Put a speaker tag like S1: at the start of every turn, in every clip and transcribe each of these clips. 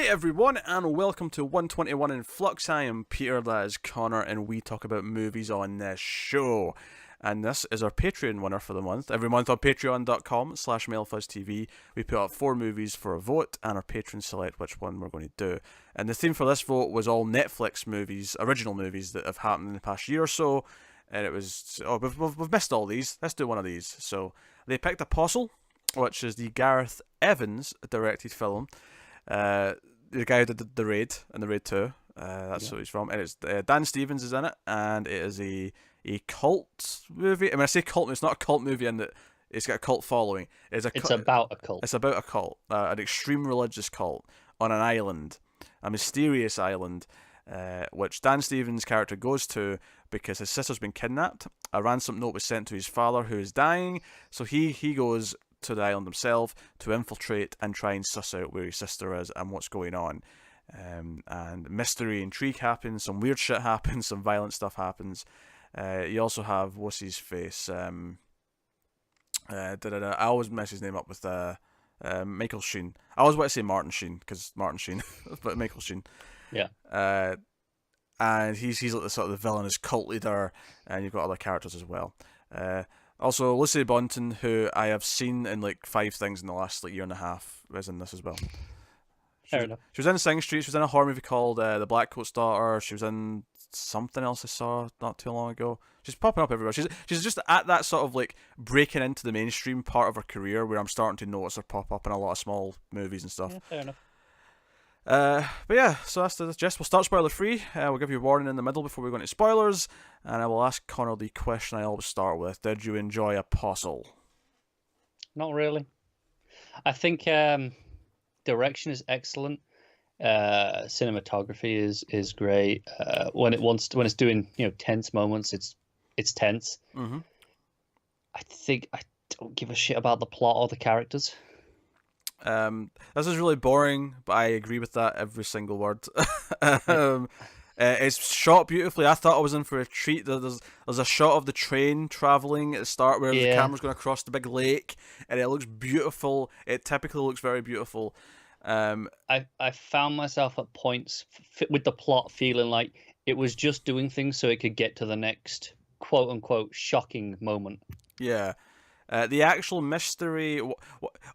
S1: Hey everyone, and welcome to 121 in Flux. I am Peter, that is Connor, and we talk about movies on this show. And this is our Patreon winner for the month. Every month on patreon.com/MailFuzzTV, we put up 4 movies for a vote, and our patrons select which one we're going to do. And the theme for this vote was all Netflix movies, original movies that have happened in the past year or so. And it was, we've missed all these, let's do one of these. So they picked Apostle, which is the Gareth Evans directed film. The guy who did the Raid and the Raid 2. That's what he's from. And it's Dan Stevens is in it, and it is a cult movie. I mean, I say cult, it's not a cult movie in that it's got a cult following. It's
S2: about a cult.
S1: It's about a cult, an extreme religious cult on an island, a mysterious island, which Dan Stevens' character goes to because his sister's been kidnapped. A ransom note was sent to his father, who is dying, so he goes to the island himself to infiltrate and try and suss out where his sister is and what's going on. And mystery, intrigue happens, some weird shit happens, some violent stuff happens. You also have, what's his face? I always mess his name up with Michael Sheen. I always want to say Martin Sheen, because Martin Sheen, but Michael Sheen.
S2: Yeah.
S1: And he's like the sort of the villainous cult leader, and you've got other characters as well. Also, Lucy Boynton, who I have seen in like 5 things in the last year and a half, is in this as well.
S2: Fair enough.
S1: She was in Sing Street. She was in a horror movie called The Black Coat's Daughter. She was in something else I saw not too long ago. She's popping up everywhere. She's just at that sort of like breaking into the mainstream part of her career where I'm starting to notice her pop up in a lot of small movies and stuff.
S2: Yeah, fair enough.
S1: But yeah, so that's the gist. We'll start spoiler free. We'll give you a warning in the middle before we go into spoilers, and I will ask Connor the question I always start with: did you enjoy Apostle?
S2: Not really. I think direction is excellent. Cinematography is great. When it's doing tense moments, it's tense.
S1: Mm-hmm.
S2: I think I don't give a shit about the plot or the characters.
S1: This is really boring, but I agree with that every single word. It's shot beautifully. I thought I was in for a treat. There's a shot of the train traveling at the start where the camera's going across the big lake, and it looks beautiful. It typically looks very beautiful.
S2: I found myself at points with the plot feeling like it was just doing things so it could get to the next quote unquote shocking moment.
S1: Yeah. The actual mystery,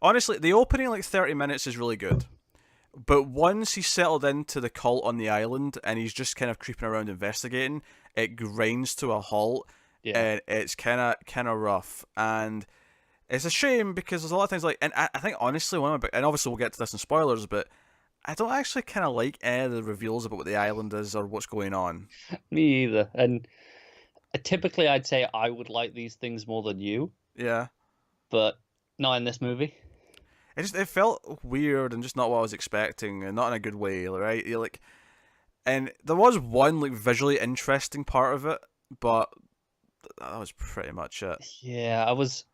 S1: honestly, the opening 30 minutes is really good, but once he's settled into the cult on the island and he's just kind of creeping around investigating, it grinds to a halt, and it's kind of rough, and it's a shame because there's a lot of things and I think honestly and obviously we'll get to this in spoilers, but I don't actually kind of like any of the reveals about what the island is or what's going on.
S2: Me either, and typically I'd say I would like these things more than you.
S1: Yeah.
S2: But not in this movie.
S1: It felt weird and just not what I was expecting, and not in a good way, right? And there was one visually interesting part of it, but that was pretty much it.
S2: Yeah, I was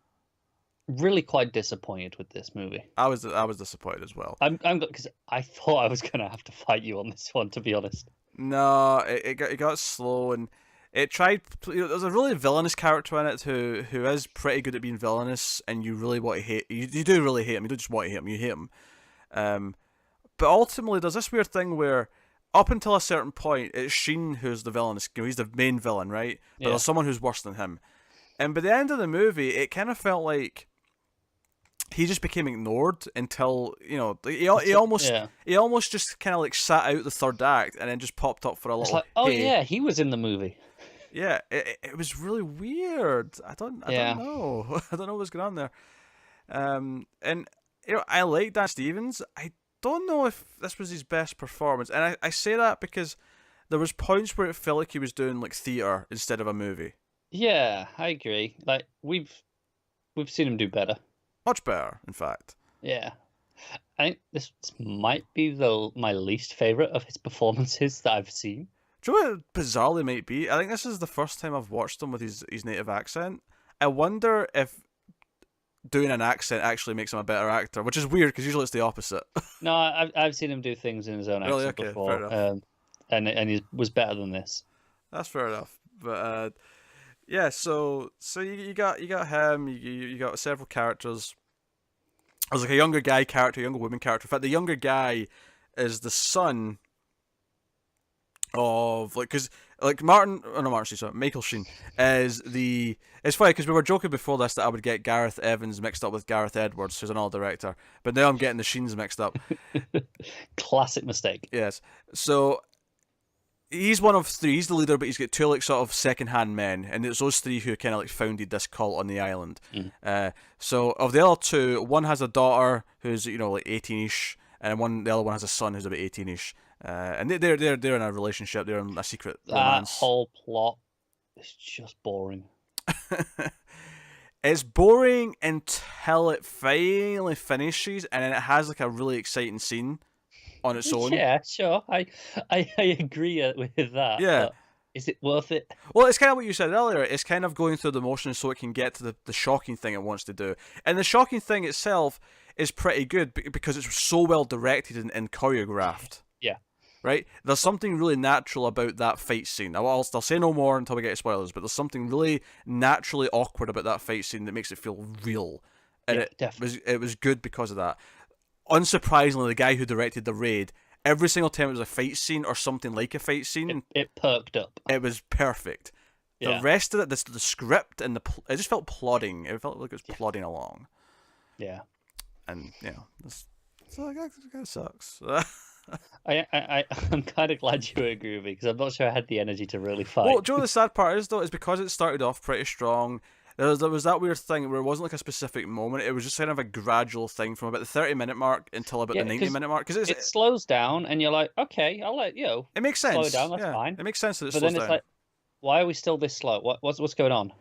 S2: really quite disappointed with this movie.
S1: I was disappointed as well.
S2: I'm because I thought I was gonna have to fight you on this one, to be honest.
S1: No, it got slow, and it tried. There's a really villainous character in it who is pretty good at being villainous, and you really want to hate. You do really hate him. You don't just want to hate him. You hate him. But ultimately, there's this weird thing where, up until a certain point, it's Sheen who's the villainous. He's the main villain, right? But there's someone who's worse than him. And by the end of the movie, it kind of felt like he just became ignored until he almost just kind of sat out the third act and then just popped up for a little.
S2: Yeah, he was in the movie.
S1: Yeah, it was really weird. I don't know. I don't know what's going on there. And I like Dan Stevens. I don't know if this was his best performance, and I say that because there was points where it felt like he was doing theater instead of a movie.
S2: Yeah, I agree. We've seen him do better.
S1: Much better, in fact.
S2: Yeah. I think this might be my least favourite of his performances that I've seen.
S1: Do you know what bizarrely might be? I think this is the first time I've watched him with his native accent. I wonder if doing an accent actually makes him a better actor, which is weird because usually it's the opposite.
S2: No, I've seen him do things in his own accent before, and he was better than this.
S1: That's fair enough. But yeah, so you got him. You got several characters. There's a younger guy character, a younger woman character. In fact, the younger guy is the son of because Michael Sheen is the. It's funny because we were joking before this that I would get Gareth Evans mixed up with Gareth Edwards, who's another director, but now I'm getting the Sheens mixed up.
S2: Classic mistake.
S1: Yes, so he's one of three. He's the leader, but he's got two like sort of second-hand men, and it's those three who kind of like founded this cult on the island. So of the other two, one has a daughter who's like 18ish, and the other one has a son who's about 18ish. And they're in a relationship. They're in a secret romance.
S2: That whole plot is just boring.
S1: It's boring until it finally finishes, and then it has like a really exciting scene on its own.
S2: Yeah, sure. I agree with that.
S1: Yeah.
S2: But is it worth it?
S1: Well, it's kind of what you said earlier. It's kind of going through the motions so it can get to the shocking thing it wants to do. And the shocking thing itself is pretty good because it's so well directed and choreographed.
S2: Yeah.
S1: Right? There's something really natural about that fight scene. I'll say no more until we get to spoilers, but there's something really naturally awkward about that fight scene that makes it feel real. And it was good because of that. Unsurprisingly, the guy who directed The Raid, every single time it was a fight scene or something like a fight scene,
S2: it perked up.
S1: It was perfect. The rest of it, the script and it just felt plodding. It felt like it was plodding along.
S2: Yeah.
S1: And so that kind of sucks.
S2: I'm kind of glad you agree with me because I'm not sure I had the energy to really fight.
S1: Well, Joe, the sad part is though, is because it started off pretty strong. There was that weird thing where it wasn't like a specific moment. It was just kind of a gradual thing from about the 30-minute mark until about the 90-minute mark. Because
S2: it slows down, and you're like, okay, I'll let you.
S1: It makes sense.
S2: Slow down, that's fine.
S1: It makes sense that it slows
S2: down. But then
S1: down.
S2: it's like, why are we still this slow? What's going on?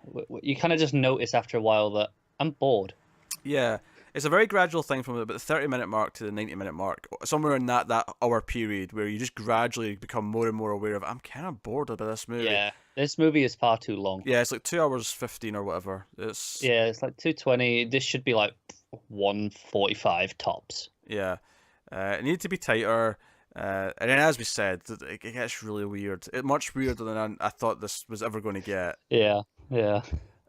S2: You kind of just notice after a while that I'm bored.
S1: Yeah. It's a very gradual thing from about the 30-minute mark to the 90-minute mark. Somewhere in that hour period where you just gradually become more and more aware of, I'm kind of bored about this movie.
S2: Yeah, this movie is far too long.
S1: Yeah, it's like 2 hours 15 or whatever. It's
S2: like 2:20. This should be like 1:45 tops.
S1: Yeah. It needed to be tighter. And then as we said, it gets really weird. Much weirder than I thought this was ever going to get.
S2: Yeah.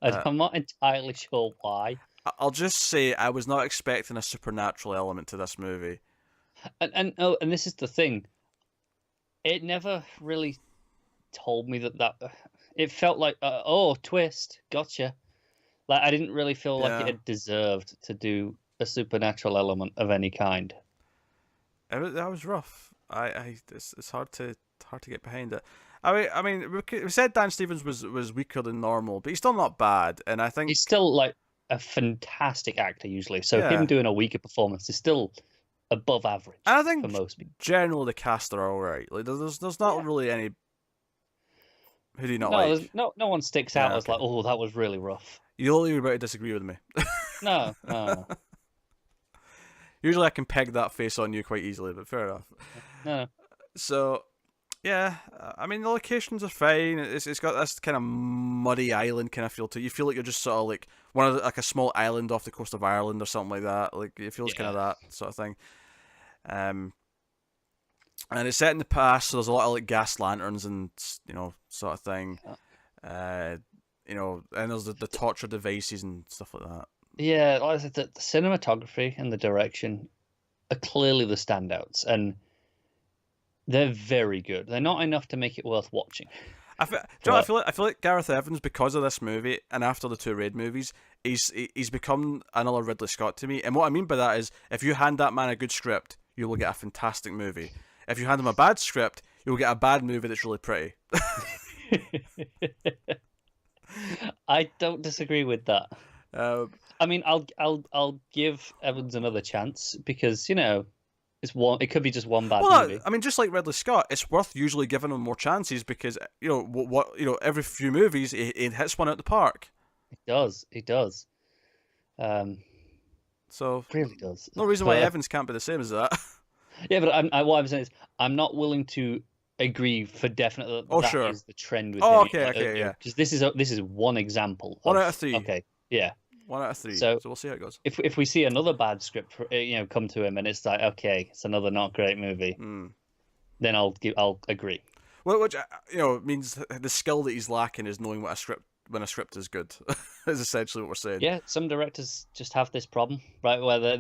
S2: I'm not entirely sure why.
S1: I'll just say I was not expecting a supernatural element to this movie.
S2: And this is the thing. It never really told me that it felt like twist, gotcha. Like I didn't really feel like it had deserved to a supernatural element of any kind.
S1: That was rough. It's hard to get behind it. I mean, we said Dan Stevens was weaker than normal, but he's still not bad, and I think
S2: he's still like a fantastic actor usually. So him doing a weaker performance is still above average.
S1: And I think
S2: for most people,
S1: generally the cast are all right. Like there's not really any. Who do you not like?
S2: No one sticks out as like, oh, that was really rough.
S1: You're about to disagree with me.
S2: No.
S1: Usually I can peg that face on you quite easily, but fair enough.
S2: No.
S1: So, yeah, I mean, the locations are fine. It's got this kind of muddy island kind of feel to it. You feel like you're just sort of like like a small island off the coast of Ireland or something like that. Like, it feels kind of that sort of thing. And it's set in the past, so there's a lot of like gas lanterns and, sort of thing. And there's the torture devices and stuff like that.
S2: Yeah, like I said, the cinematography and the direction are clearly the standouts, and they're very good. They're not enough to make it worth watching.
S1: I feel like Gareth Evans, because of this movie and after the two Raid movies, he's become another Ridley Scott to me. And what I mean by that is, if you hand that man a good script, you will get a fantastic movie. If you hand him a bad script, you'll get a bad movie that's really pretty.
S2: I don't disagree with that. I mean, I'll give Evans another chance because it could be just one bad movie.
S1: I mean, just like Ridley Scott, it's worth usually giving him more chances because every few movies he hits one out the park.
S2: He does.
S1: So
S2: really does.
S1: No reason why Evans can't be the same as that.
S2: Yeah, but what I'm saying is, I'm not willing to agree for definite that is the trend with him.
S1: Okay, yeah.
S2: Because this is one example.
S1: One out of three.
S2: Okay, yeah.
S1: 1 out of 3. So we'll see how it goes.
S2: If we see another bad script, come to him, and it's like, okay, it's another not great movie, then I'll agree.
S1: Well, which means the skill that he's lacking is knowing when a script is good. Is essentially what we're saying.
S2: Yeah, some directors just have this problem, right? Where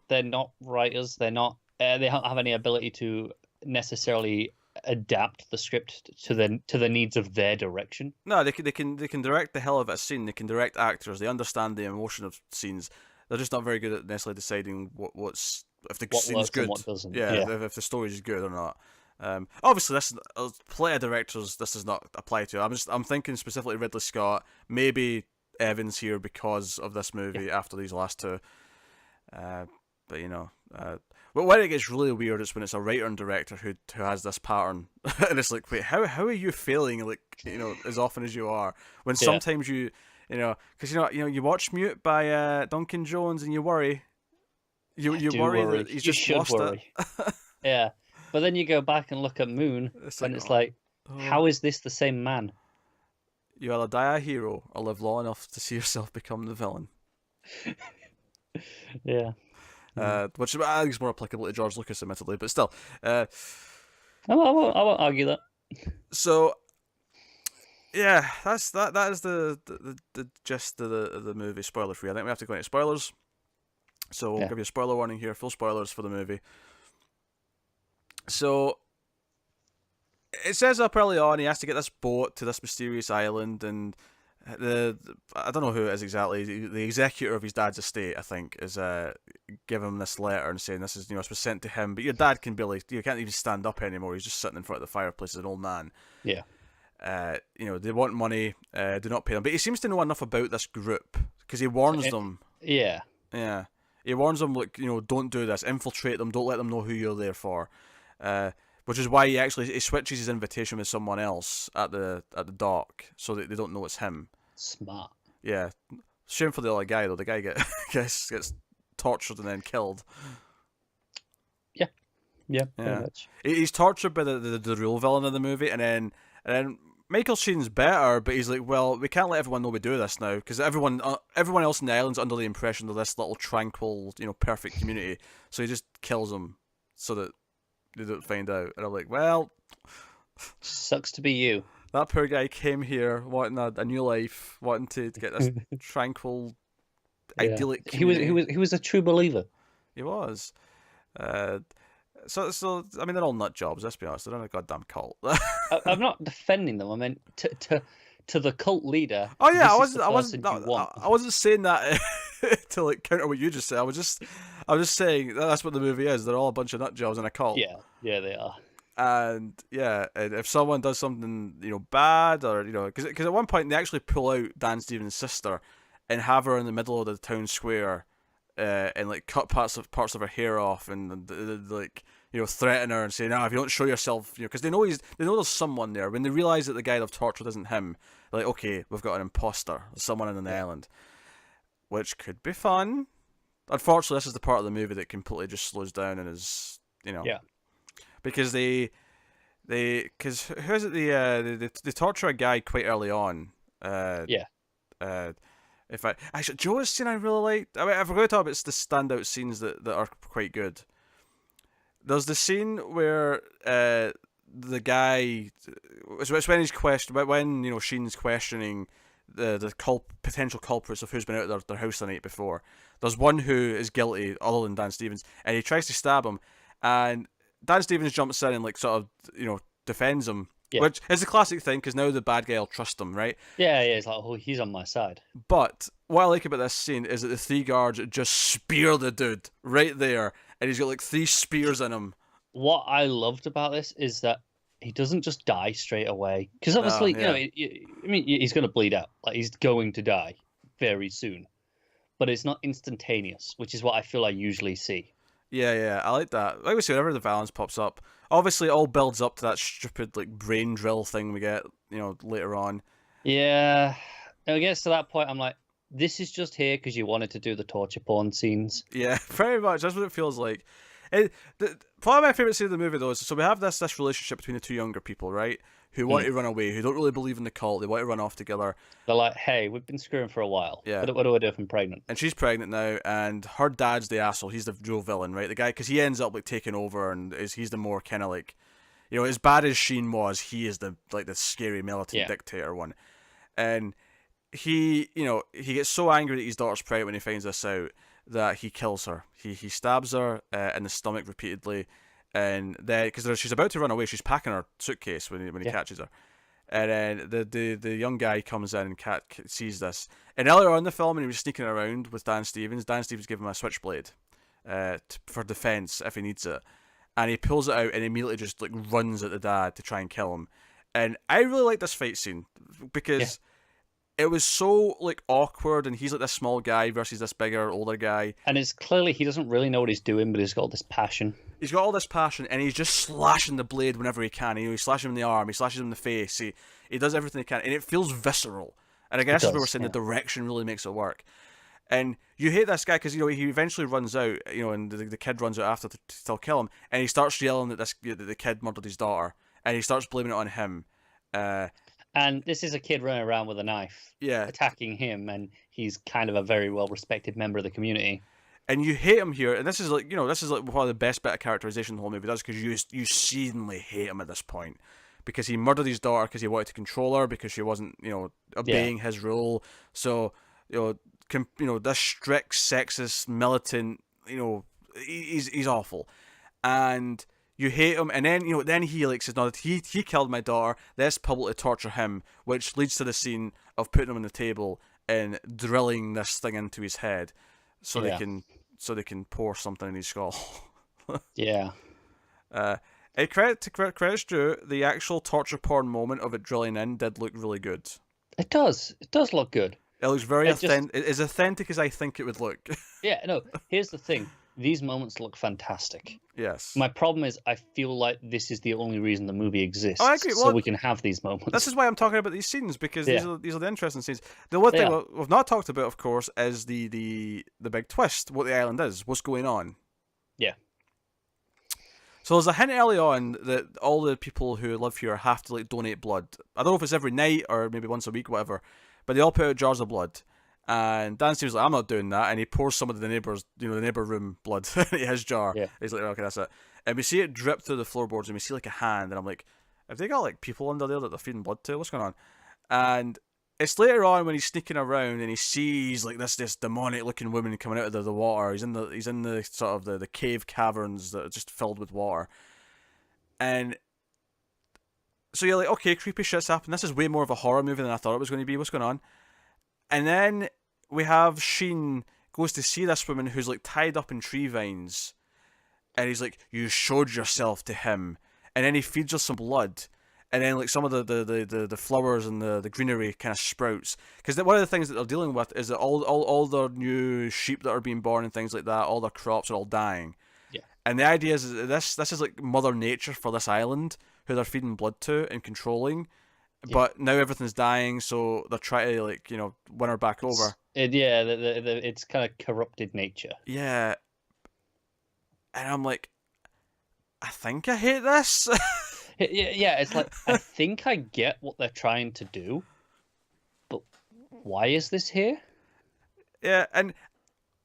S2: they're not writers, they're not they don't have any ability to necessarily adapt the script to the needs of their direction.
S1: No, they can direct the hell of a scene. They can direct actors. They understand the emotion of scenes. They're just not very good at necessarily deciding what's if the
S2: What
S1: scene's
S2: works and
S1: good.
S2: what doesn't.
S1: Yeah,
S2: Yeah.
S1: if the story's good or not. Obviously, this plenty of directors this does not apply to. I'm thinking specifically Ridley Scott, maybe Evans here because of this movie after these last two. But but when it gets really weird, it's when it's a writer and director who has this pattern, and it's like, wait, how are you failing like as often as you are? When sometimes because you watch Mute by Duncan Jones and you worry, you worry that he's just lost it.
S2: Yeah, but then you go back and look at Moon, and it's like, how is this the same man?
S1: You either die a hero or live long enough to see yourself become the villain.
S2: Yeah.
S1: Which I think is more applicable to George Lucas, admittedly, but still. I
S2: won't argue that.
S1: So, yeah, that is the gist of the movie, spoiler free. I think we have to go into spoilers. So we'll give you a spoiler warning here, full spoilers for the movie. So, it says up early on he has to get this boat to this mysterious island, and I don't know who it is exactly. The executor of his dad's estate, I think, is giving him this letter and saying this is it was sent to him, but your dad can barely, can't even stand up anymore. He's just sitting in front of the fireplace as an old man.
S2: Yeah.
S1: They want money. Do not pay them, but he seems to know enough about this group because he warns them.
S2: Yeah.
S1: Yeah. He warns them, like, don't do this. Infiltrate them. Don't let them know who you're there for. Which is why he switches his invitation with someone else at the dock so that they don't know it's him.
S2: Smart.
S1: Yeah. Shame for the other guy though. The guy gets tortured and then killed.
S2: Yeah. Pretty much.
S1: He's tortured by the real villain of the movie, and then Michael Sheen's better, but he's like, well, we can't let everyone know we do this now because everyone else in the island's under the impression of this little tranquil, perfect community. So he just kills them so that they don't find out. And I'm like, well,
S2: sucks to be you.
S1: That poor guy came here wanting a new life, wanting to get this tranquil, idyllic community.
S2: He was a true believer.
S1: He was. So I mean, they're all nut jobs. Let's be honest. They're in a goddamn cult.
S2: I'm not defending them. I meant to the cult leader.
S1: Oh yeah, I wasn't saying that to like counter what you just said. I was just saying that's what the movie is. They're all a bunch of nut jobs in a cult.
S2: Yeah, they are.
S1: And if someone does something bad or because at one point they actually pull out Dan Stevens' sister and have her in the middle of the town square, and like cut parts of her hair off and like threaten her and say, no, if you don't show yourself, because they know there's someone there. When they realize that the guy they've tortured isn't him, they're like, okay, we've got an imposter, someone in the island, which could be fun. Unfortunately, this is the part of the movie that completely just slows down and is because they who is it they torture a guy quite early on. If I actually Joe's scene I really liked. I mean, I forgot to talk about the standout scenes that are quite good. There's the scene where the guy, it's when he's when Sheen's questioning the potential culprits of who's been out of their house the night before. There's one who is guilty other than Dan Stevens, and he tries to stab him, and Dan Stevens jumps in and like sort of defends him. Yeah. Which is a classic thing because now the bad guy will trust him, right?
S2: Yeah, it's like, oh, he's on my side.
S1: But what I like about this scene is that the three guards just spear the dude right there, and he's got like 3 spears in him.
S2: What I loved about this is that he doesn't just die straight away, because obviously, he's going to bleed out. Like, he's going to die very soon, but it's not instantaneous, which is what I feel I usually see.
S1: Yeah, I like that. Like we say, whenever the violence pops up, obviously it all builds up to that stupid like brain drill thing we get, later on. Yeah,
S2: and it gets to that point, I'm like, this is just here because you wanted to do the torture porn scenes.
S1: Yeah, very much. That's what it feels like. Part of my favourite scene of the movie, though, is so we have this relationship between the two younger people, right? Who want to run away, who don't really believe in the cult, they want to run off together.
S2: They're like, hey, we've been screwing for a while.
S1: Yeah.
S2: What do I do if I'm pregnant?
S1: And she's pregnant now, and her dad's the asshole. He's the real villain, right? The guy, because he ends up like taking over, and he's the more kind of like, as bad as Sheen was, he is the scary militant dictator one. And he gets so angry that his daughter's pregnant when he finds this out that he kills her. He stabs her in the stomach repeatedly, and then because she's about to run away, she's packing her suitcase when he catches her. And then the young guy comes in and sees this. And earlier on in the film, when he was sneaking around with Dan Stevens gave him a switchblade for defense if he needs it. And he pulls it out and immediately just like runs at the dad to try and kill him. And I really like this fight scene because it was so like awkward, and he's like this small guy versus this bigger, older guy.
S2: And it's clearly he doesn't really know what he's doing, but he's got all this passion.
S1: He's got all this passion, and he's just slashing the blade whenever he can. He slashes him in the arm, he slashes him in the face, he does everything he can, and it feels visceral. And I guess that's what we're saying, the direction really makes it work. And you hate this guy because he eventually runs out, and the kid runs out after to still kill him, and he starts yelling that the kid murdered his daughter, and he starts blaming it on him.
S2: And this is a kid running around with a knife, attacking him, and he's kind of a very well-respected member of the community.
S1: And you hate him here, and this is like one of the best bit of characterization the whole movie does, because you seemingly hate him at this point, because he murdered his daughter because he wanted to control her because she wasn't obeying his rule. So this strict, sexist, militant, he's awful, and you hate him. And then he like says, no, he killed my daughter. Let's publicly torture him, which leads to the scene of putting him on the table and drilling this thing into his head, so they can pour something in his skull.
S2: Yeah.
S1: Credits due, the actual torture porn moment of it drilling in did look really good.
S2: It does. It does look good.
S1: It looks very authentic. As authentic as I think it would look.
S2: Yeah, no, here's the thing. These moments look fantastic.
S1: Yes.
S2: My problem is I feel like this is the only reason the movie exists.
S1: Oh, I agree.
S2: So we can have these moments.
S1: This is why I'm talking about these scenes, because these are the interesting scenes. The one thing we've not talked about, of course, is the big twist, what the island is, what's going on.
S2: Yeah.
S1: So there's a hint early on that all the people who live here have to like donate blood. I don't know if it's every night or maybe once a week, whatever, but they all put out jars of blood. And Dan Steve's like, I'm not doing that, and he pours some of the neighbours, the neighbour room blood in his jar.
S2: Yeah.
S1: He's like, okay, that's it. And we see it drip through the floorboards, and we see like a hand, and I'm like, have they got like people under there that they're feeding blood to? What's going on? And it's later on when he's sneaking around and he sees like this demonic looking woman coming out of the water. He's in the sort of the cave caverns that are just filled with water. And so you're like, okay, creepy shit's happened. This is way more of a horror movie than I thought it was going to be. What's going on? And then we have Sheen goes to see this woman who's like tied up in tree vines, and he's like, you showed yourself to him. And then he feeds her some blood, and then like some of the flowers and the greenery kind of sprouts, because one of the things that they're dealing with is that all their new sheep that are being born and things like that, all their crops are all dying.
S2: Yeah.
S1: And the idea is that this is like Mother Nature for this island, who they're feeding blood to and controlling. Yeah. But now everything's dying, so they're trying to like win her back over.
S2: It's kind of corrupted nature.
S1: Yeah. And I'm like, I think I hate this.
S2: Yeah, it's like, I think I get what they're trying to do, but why is this here?
S1: Yeah, and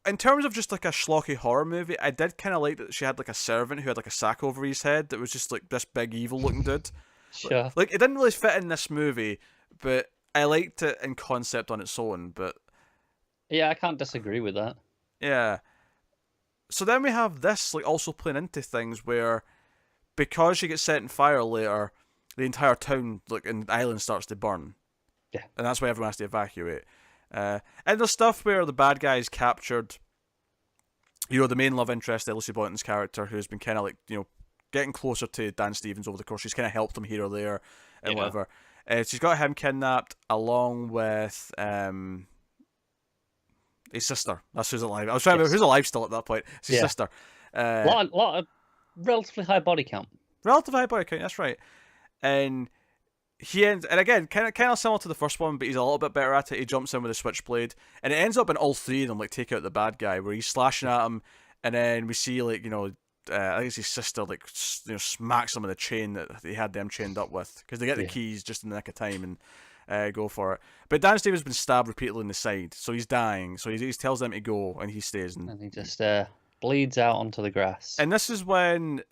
S1: in terms of just like a schlocky horror movie, I did kind of like that she had like a servant who had like a sack over his head that was just like this big evil looking dude.
S2: Sure.
S1: Like, it didn't really fit in this movie, but I liked it in concept on its own, but...
S2: Yeah, I can't disagree with that.
S1: Yeah. So then we have this, like, also playing into things where, because she gets set in fire later, the entire town, like, and the island starts to burn.
S2: Yeah.
S1: And that's why everyone has to evacuate. And there's stuff where the bad guy's captured, the main love interest, Lucy Boynton's character, who's been kind of, like, getting closer to Dan Stevens over the course. She's kind of helped him here or there and whatever. She's got him kidnapped along with his sister. That's who's alive. I was trying to remember who's alive still at that point. It's his sister.
S2: Lot of relatively high body count.
S1: Relatively high body count, that's right. And he ends, and again, kind of similar to the first one, but he's a little bit better at it. He jumps in with a switchblade, and it ends up in all three of them like take out the bad guy, where he's slashing at him, and then we see like I think it's his sister like smacks him with the chain that he had them chained up with, because they get the keys just in the nick of time and go for it. But Dan Stevens has been stabbed repeatedly in the side, so he's dying. So he tells them to go, and he stays.
S2: And he just bleeds out onto the grass.
S1: And this is when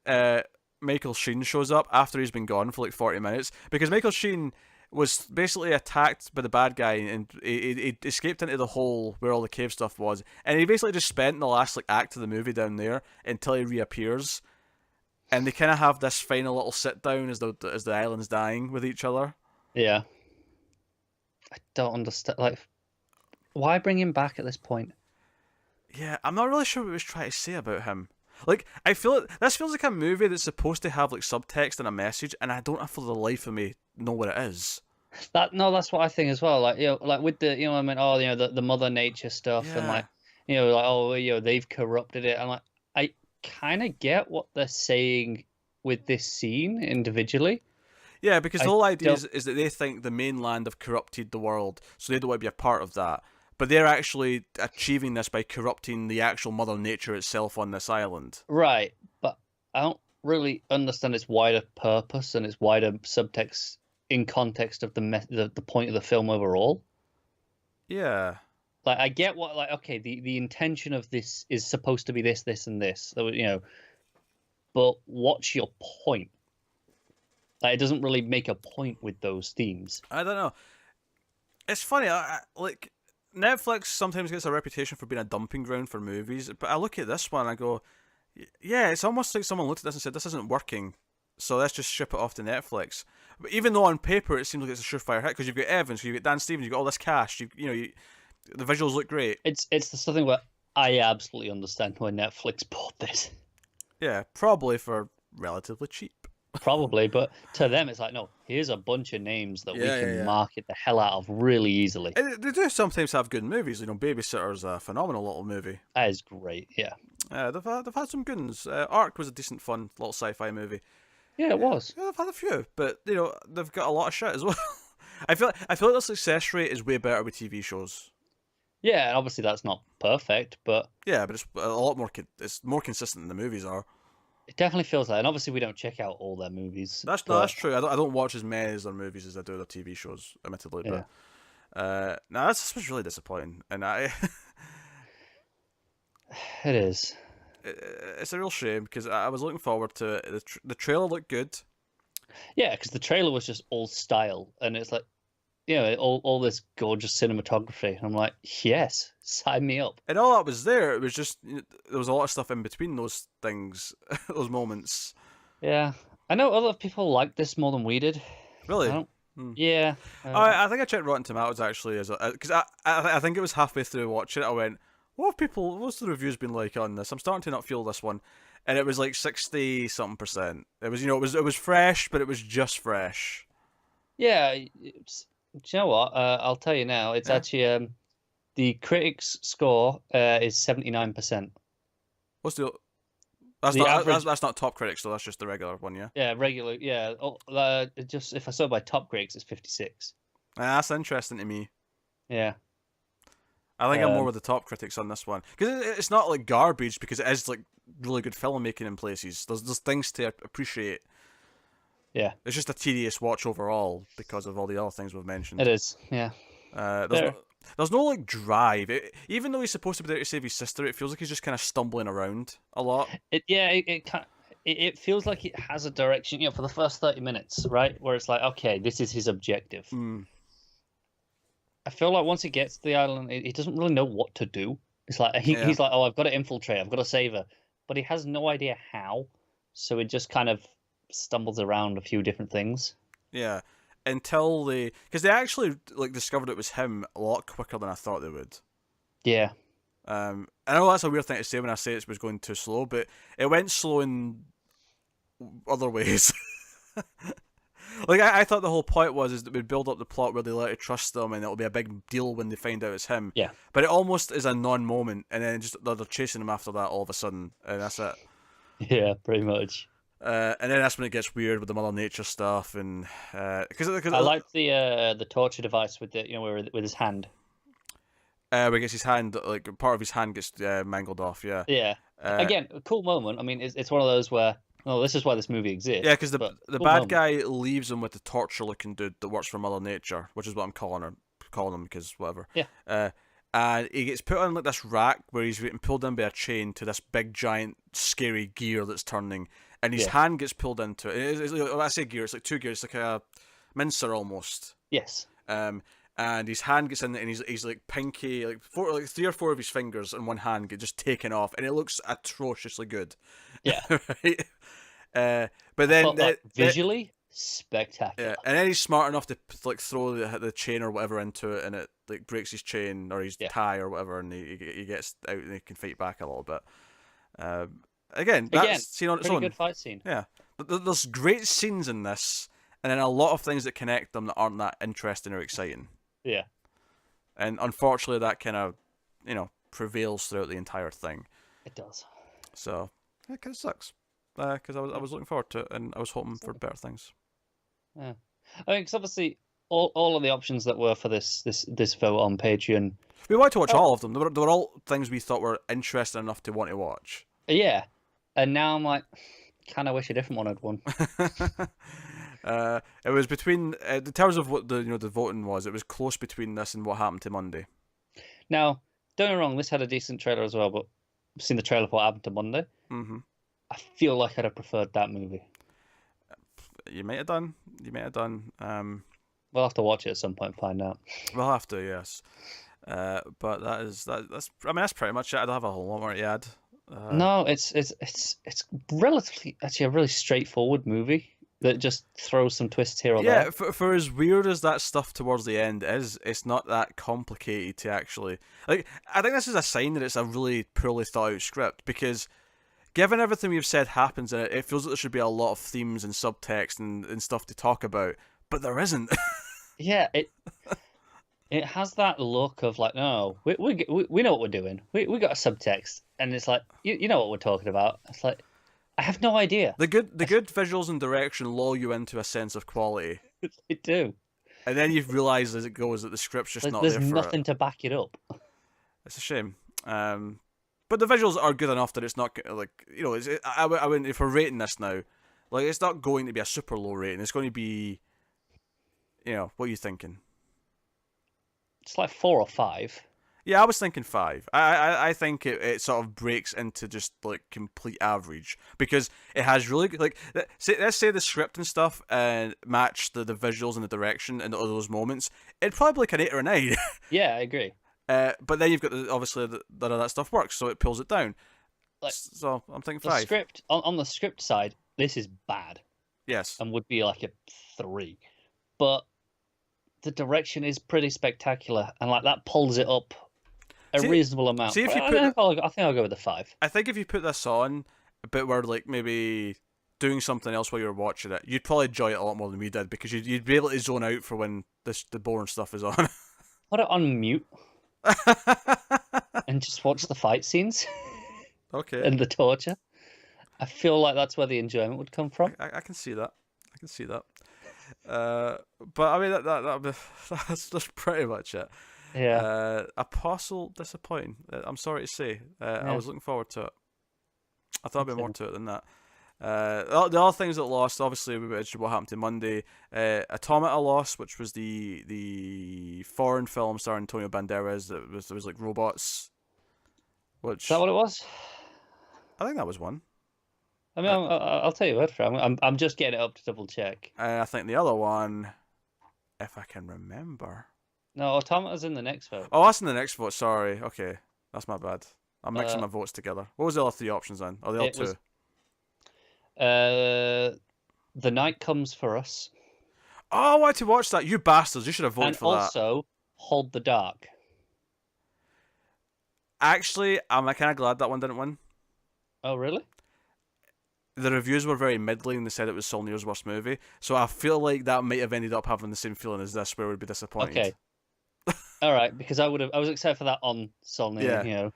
S1: Michael Sheen shows up after he's been gone for like 40 minutes, because Michael Sheen, was basically attacked by the bad guy, and he escaped into the hole where all the cave stuff was, and he basically just spent the last like act of the movie down there until he reappears, and they kind of have this final little sit down as the island's dying with each other.
S2: Yeah. I don't understand. Like, why bring him back at this point?
S1: Yeah, I'm not really sure what he was trying to say about him. Like, I feel this feels like a movie that's supposed to have like subtext and a message, and I don't, for the life of me, know what it is.
S2: That's what I think as well. Like, like with the, I mean, the Mother Nature stuff, and like, like, they've corrupted it. And like, I kind of get what they're saying with this scene individually.
S1: Yeah, because the whole idea is that they think the mainland have corrupted the world, so they don't want to be a part of that. But they're actually achieving this by corrupting the actual Mother Nature itself on this island.
S2: Right, but I don't really understand its wider purpose and its wider subtext in context of the point of the film overall.
S1: Yeah.
S2: Like, I get what, like, okay, the intention of this is supposed to be this, this, and this, but what's your point? Like, it doesn't really make a point with those themes.
S1: I don't know. It's funny, like, Netflix sometimes gets a reputation for being a dumping ground for movies, but I look at this one and I go, yeah, it's almost like someone looked at this and said, this isn't working, so let's just ship it off to Netflix. But even though on paper it seems like it's a surefire hit, because you've got Evans, you've got Dan Stevens, you've got all this cast, the visuals look great.
S2: It's the something where I absolutely understand why Netflix bought this.
S1: Yeah, probably for relatively cheap.
S2: Probably, but to them it's like, no, here's a bunch of names that we can market the hell out of really easily.
S1: They do sometimes have good movies. Babysitter's a phenomenal little movie.
S2: That is great, yeah.
S1: They've had some good ones. Ark was a decent, fun little sci-fi movie.
S2: Yeah, it was.
S1: Yeah, they've had a few, but they've got a lot of shit as well. I feel like their success rate is way better with TV shows.
S2: Yeah, and obviously that's not perfect, but
S1: yeah, but it's a lot more. It's more consistent than the movies are.
S2: It definitely feels like, and obviously we don't check out all their movies.
S1: That's true. I don't watch as many of their movies as I do their TV shows, admittedly.
S2: Yeah.
S1: But this was really disappointing, and
S2: it is.
S1: It's a real shame because I was looking forward to it. The trailer looked good.
S2: Yeah, because the trailer was just all style, and it's like, all this gorgeous cinematography. I'm like, yes, sign me up.
S1: And all that was there. It was just there was a lot of stuff in between those things, those moments.
S2: Yeah, I know other people liked this more than we did.
S1: Really?
S2: Yeah.
S1: I think I checked Rotten Tomatoes actually, because I think it was halfway through watching it. I went, what's the reviews been like on this? I'm starting to not feel this one, and it was like 60-something%. It was it was fresh, but it was just fresh.
S2: Yeah. Do you know what? I'll tell you now. It's actually the critics' score is 79%.
S1: What's the? That's not top critics, so that's just the regular one, yeah.
S2: Yeah, regular. Yeah. Just if I saw by top critics, it's 56.
S1: That's interesting to me.
S2: Yeah.
S1: I think I'm more with the top critics on this one because it's not like garbage, because it is like really good filmmaking in places. There's things to appreciate.
S2: Yeah,
S1: it's just a tedious watch overall because of all the other things we've mentioned.
S2: It is, yeah.
S1: There's no like drive. Even though he's supposed to be there to save his sister, it feels like he's just kind of stumbling around a lot.
S2: It feels like it has a direction. For the first 30 minutes, right, where it's like, okay, this is his objective. I feel like once he gets to the island, he doesn't really know what to do. It's like he's like, oh, I've got to infiltrate, I've got to save her, but he has no idea how. So it just kind of stumbles around a few different things.
S1: Yeah, until because they actually like discovered it was him a lot quicker than I thought they would.
S2: Yeah.
S1: I know that's a weird thing to say when I say it was going too slow, but it went slow in other ways. Like I thought the whole point is that we'd build up the plot where they let you trust them, and it'll be a big deal when they find out it's him.
S2: Yeah.
S1: But it almost is a non-moment, and then just they're chasing him after that all of a sudden, and that's it.
S2: Yeah, pretty much.
S1: And then that's when it gets weird with the Mother Nature stuff, and because
S2: I like the torture device with with his hand.
S1: Where he gets his hand, like part of his hand gets mangled off. Yeah.
S2: Yeah. Again, a cool moment. I mean, it's one of those where, this is why this movie exists.
S1: Yeah, because the bad guy leaves him with the torture-looking dude that works for Mother Nature, which is what I'm calling him because whatever.
S2: Yeah.
S1: And he gets put on like this rack where he's getting pulled in by a chain to this big giant scary gear that's turning, and his hand gets pulled into it. When I say gear, it's like two gears. It's like mincer almost.
S2: Yes.
S1: And his hand gets in it, and he's like pinky, like 3 or 4 of his fingers in one hand get just taken off, and it looks atrociously good.
S2: Yeah.
S1: Right. But then
S2: visually spectacular.
S1: yeah, and then he's smart enough to like throw the chain or whatever into it, and it like breaks his chain or his tie or whatever, and he gets out and he can fight back a little bit. Again, that's seen on its
S2: pretty
S1: own.
S2: Good fight scene.
S1: Yeah, there's great scenes in this, and then a lot of things that connect them that aren't that interesting or exciting.
S2: Yeah.
S1: And unfortunately, that kind of, prevails throughout the entire thing.
S2: It does.
S1: So it kind of sucks, because I was looking forward to it, and I was hoping for better things.
S2: Yeah, I mean, because obviously all of the options that were for this vote on Patreon,
S1: we wanted to watch all of them. They were all things we thought were interesting enough to want to watch.
S2: Yeah, and now I'm like, kind of wish a different one had won.
S1: It was between in terms of what the voting was. It was close between this and What Happened to Monday.
S2: Now, don't get me wrong, this had a decent trailer as well, but I've seen the trailer for What Happened to Monday.
S1: Mm-hmm.
S2: I feel like I'd have preferred that movie.
S1: You might have done.
S2: We'll have to watch it at some point and find out.
S1: We'll have to, yes. But that's pretty much it. I don't have a whole lot more to add.
S2: No, it's relatively actually a really straightforward movie that just throws some twists here or there.
S1: Yeah, for as weird as that stuff towards the end is, it's not that complicated to actually... Like, I think this is a sign that it's a really poorly thought out script, because given everything we've said happens in it, it feels like there should be a lot of themes and subtext and stuff to talk about, but there isn't.
S2: Yeah, it has that look of like, no, we know what we're doing. We got a subtext, and it's like, you know what we're talking about. It's like, I have no idea.
S1: The good visuals and direction lull you into a sense of quality.
S2: They do.
S1: And then you realise as it goes that the script's just not there for it.
S2: There's nothing to back it up.
S1: It's a shame. But the visuals are good enough that it's not like, I wouldn't, if we're rating this now, like, it's not going to be a super low rating. It's going to be, what are you thinking?
S2: It's like 4 or 5.
S1: Yeah, I was thinking 5. I think it sort of breaks into just like complete average, because it has really like, let's say the script and stuff and match the visuals and the direction and all those moments. It'd probably be like an 8 or a 9.
S2: Yeah, I agree.
S1: But then you've got obviously none of that stuff works, so it pulls it down.
S2: Like,
S1: so I'm thinking
S2: the
S1: 5.
S2: Script on the script side, this is bad.
S1: Yes,
S2: and would be like a 3, but the direction is pretty spectacular, and like that pulls it up a reasonable amount.
S1: See if you
S2: I think I'll go with the 5.
S1: I think if you put this on a bit where like maybe doing something else while you were watching it, you'd probably enjoy it a lot more than we did, because you'd be able to zone out for when the boring stuff is on.
S2: Put it on mute and just watch the fight scenes.
S1: Okay.
S2: And the torture. I feel like that's where the enjoyment would come from.
S1: I can see that. But I mean that's pretty much it.
S2: Yeah.
S1: Apostle disappointing. I'm sorry to say. I was looking forward to it. I thought there'd be more to it than that. The other things that lost, obviously, we mentioned What Happened to Monday. Automata lost, which was the foreign film starring Antonio Banderas. There was like robots. Which,
S2: is that what it was?
S1: I think that was one.
S2: I mean, I'll tell you what, I'm just getting it up to double check.
S1: I think the other one, if I can remember.
S2: No, Automata's in the next vote.
S1: Oh, that's in the next vote. Sorry. Okay, that's my bad. I'm mixing my votes together. What was the other 3 options then? Oh, the other 2.
S2: The Night Comes for Us.
S1: Oh, I wanted to watch that. You bastards! You should have voted
S2: and
S1: for that.
S2: And also, Hold the Dark.
S1: Actually, I'm kind of glad that one didn't win.
S2: Oh, really?
S1: The reviews were very middling. They said it was Solnir's worst movie, so I feel like that might have ended up having the same feeling as this, where we'd be disappointed.
S2: Okay. All right, because I was excited for that on Solnir.
S1: Yeah.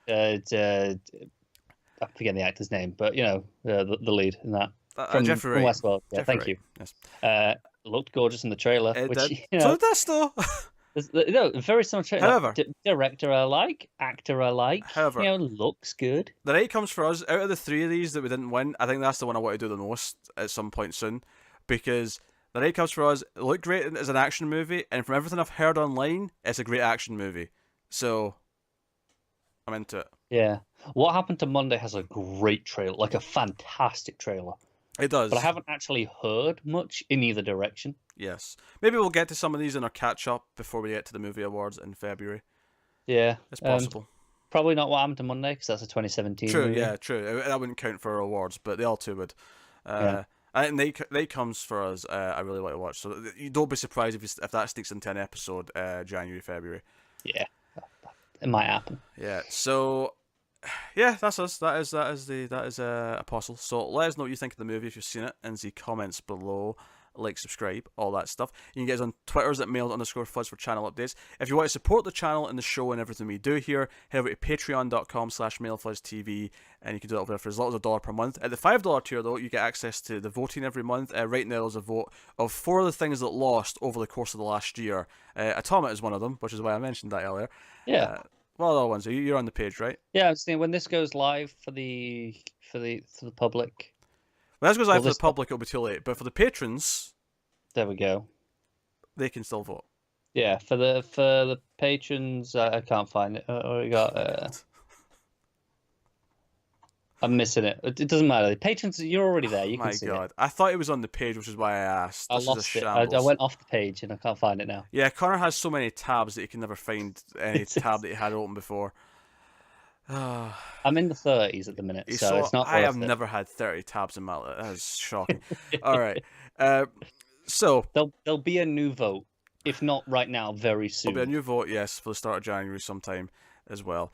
S2: I'm forgetting the actor's name, but the lead in that from Westworld. Yeah, thank you.
S1: Yes.
S2: Looked gorgeous in the trailer.
S1: It
S2: which,
S1: did. So did this though.
S2: Very similar trailer.
S1: However,
S2: director alike, actor alike.
S1: However,
S2: looks good.
S1: The Night Comes for Us. Out of the 3 of these that we didn't win, I think that's the one I want to do the most at some point soon, because The Night Comes for Us looked great as an action movie, and from everything I've heard online, it's a great action movie. So I'm into it.
S2: Yeah. What Happened to Monday has a great trailer, like a fantastic trailer.
S1: It does.
S2: but I haven't actually heard much in either direction.
S1: Yes. Maybe we'll get to some of these in our catch-up before we get to the movie awards in February.
S2: Yeah.
S1: It's possible.
S2: Probably not What Happened to Monday, because that's a 2017
S1: True,
S2: movie.
S1: yeah, true. That wouldn't count for our awards, but the other two would.
S2: Yeah.
S1: And they comes for us. I really like to watch. So you don't be surprised if that sneaks into an episode January, February.
S2: Yeah. It might happen.
S1: Yeah. So yeah, that's us. That is Apostle. So let us know what you think of the movie if you've seen it in the comments below. Like, subscribe, all that stuff. You can get us on Twitters at mail_fuzz for channel updates. If you want to support the channel and the show and everything we do here, head over to patreon.com/mailfuzztv, and you can do that over there for as little as $1 per month. At the $5 tier, though, you get access to the voting every month. Right now, there's a vote of 4 of the things that lost over the course of the last year. Atomic is one of them, which is why I mentioned that earlier.
S2: Yeah.
S1: Well, the other ones, you're on the page, right?
S2: Yeah, I was thinking when this goes live for the public.
S1: When this goes live for the public, it'll be too late. But for the patrons,
S2: there we go.
S1: They can still vote.
S2: Yeah, for the patrons, I can't find it. We got. I'm missing it. It doesn't matter. The patrons, you're already there. You can see it. My God,
S1: I thought it was on the page, which is why I asked.
S2: I lost it. I went off the page and I can't find it now.
S1: Yeah, Connor has so many tabs that he can never find any tab that he had open before.
S2: I'm in the 30s at the minute, so it's not.
S1: I have never had 30 tabs in my life. That is shocking. All right. So
S2: there'll be a new vote, if not right now, very soon.
S1: There'll be a new vote, yes, for the start of January sometime as well.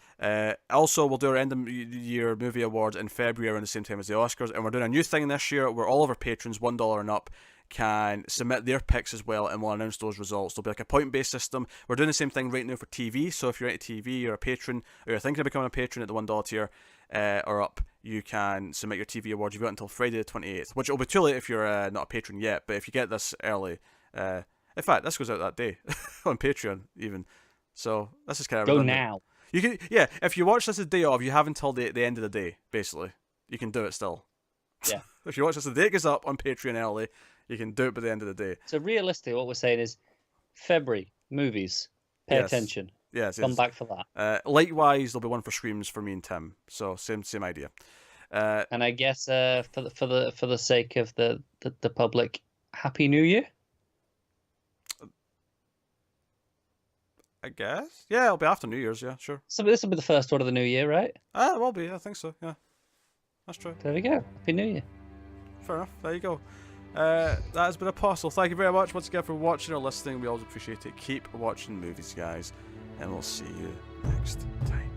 S1: Also, we'll do our end of year movie awards in February around the same time as the Oscars, and we're doing a new thing this year where all of our patrons, $1 and up, can submit their picks as well, and we'll announce those results. There'll be like a point-based system. We're doing the same thing right now for TV, so if you're into TV, you're a patron, or you're thinking of becoming a patron at the $1 tier or up, you can submit your TV awards. You've got until Friday the 28th, which will be too late if you're not a patron yet, but if you get this early, in fact, this goes out that day on Patreon even, so this is kind of redundant.
S2: Now.
S1: You can, yeah, if you watch this the day of, you have until the end of the day, basically. You can do it still.
S2: Yeah.
S1: If you watch this the day it goes up on Patreon early, you can do it by the end of the day.
S2: So realistically, what we're saying is February, movies, pay attention.
S1: Yes.
S2: Come back for that.
S1: Likewise, there'll be one for Screams for me and Tim. So same idea.
S2: And I guess for the sake of the public, Happy New Year.
S1: I guess. Yeah, it'll be after New Year's. Yeah, sure.
S2: So this will be the first one of the new year, right?
S1: It will be. I think so. Yeah, that's true.
S2: There we go. Happy New Year.
S1: Fair enough. There you go. That has been Apostle. Thank you very much once again for watching or listening. We always appreciate it. Keep watching movies, guys, and we'll see you next time.